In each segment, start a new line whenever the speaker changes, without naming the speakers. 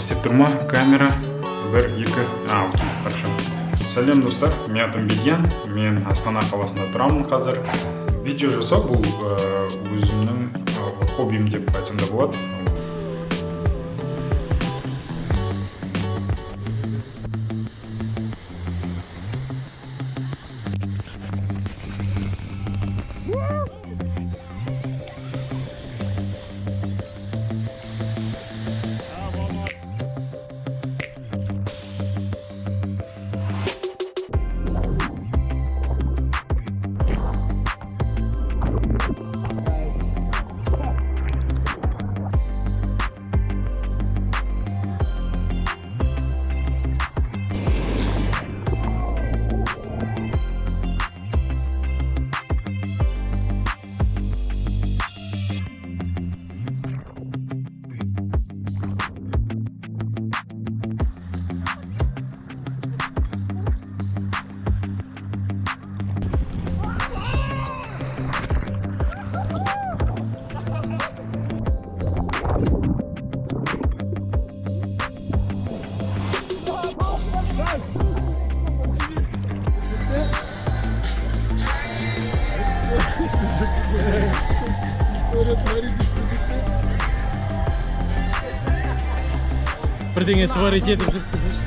істеп тұр ма камера? 1, 2, окей, хорошо. Сәлем достар, мен атым Беден, мен Астана қаласында тұрамын қазір. Видео жасау бұл өзімнің хоббим деп айтсам да болады.
Бірдеңе творить етіп жүріпсіз.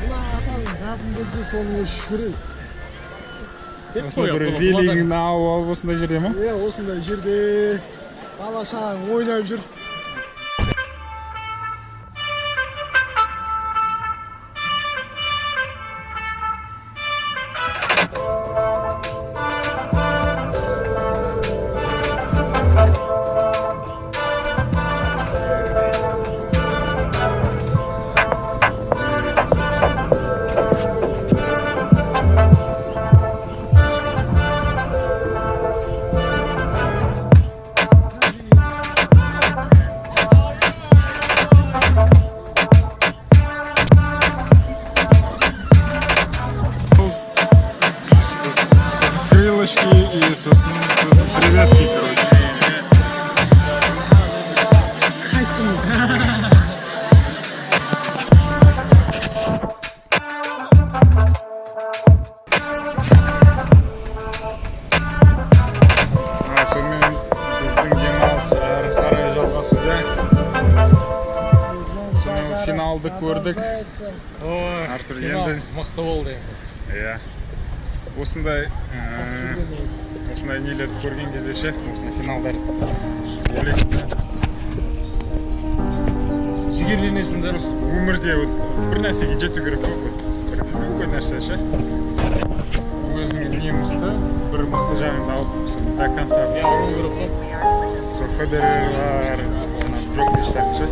Соны шүкірі.
Осындай бір велигін алып осындай жерде ма?
Осындай жерде бала шағаң ойнап жүр.
Крылышки и сосын креветки, короче. Сонымен біздің демалыс әрі қарай жалғасуда. Сонымен финалды көрдік. Артур енді
мықты болды.
Иә. Осындай нелерді көрген кезде ше, осындай финалдарды ойлайсың.
Жігерленесіңдер.
Өмірде бір нәрсеге жету керек қой. Бір нәрсе ше. Өзіңнің не мықты, бір мықты жағыңды алып, соны до конца
Ару керек қой.
Сол Федерерлар, Джокович сияқты ше.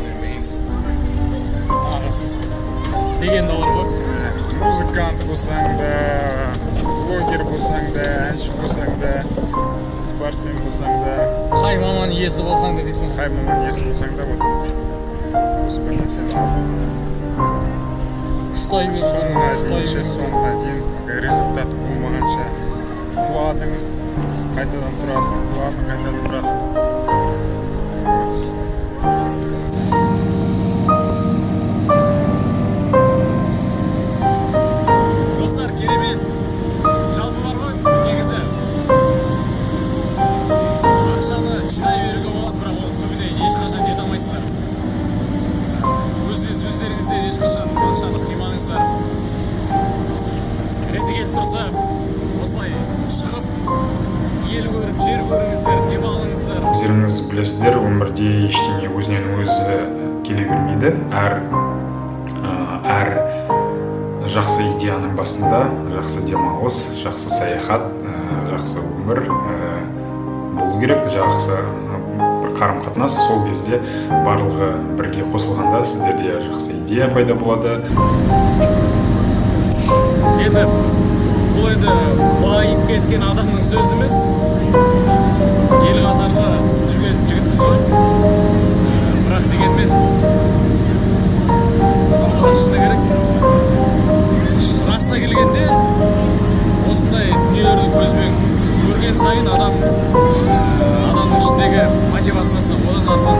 Деген де бар ғой.
Музыкант болсаң да, блогер болсаң да, әнші болсаң да, спортсмен болсаң да,
Қай маман иесі болсаң да дейсің.
қай маман иесі болсаң да, осы бір нәрсені алып.
Ұштай бер.
Соңға дейін результат болмағанша құладың, қайтадан тұрасың, құладың, қайтадан тұрасың. Өздеріңіз білесіздер, өмірде ештеңе өзінен өзі келе бермейді. Әр жақсы идеяның басында жақсы демалыс, жақсы саяхат, жақсы өмір болу керек, жақсы бір қарым-қатынас. Сол кезде барлығы бірге қосылғанда сіздерде жақсы идея пайда болады.
Енді бұл енді байып кеткен адамның сөзі емес. Ел қатарда жүрген жігітпіз ғой. Бірақ дегенмен соңғы шыны керек. Расына келгенде осындай дүниелерді көзбен көрген сайын адамның ішіндегі мотивациясы одан арман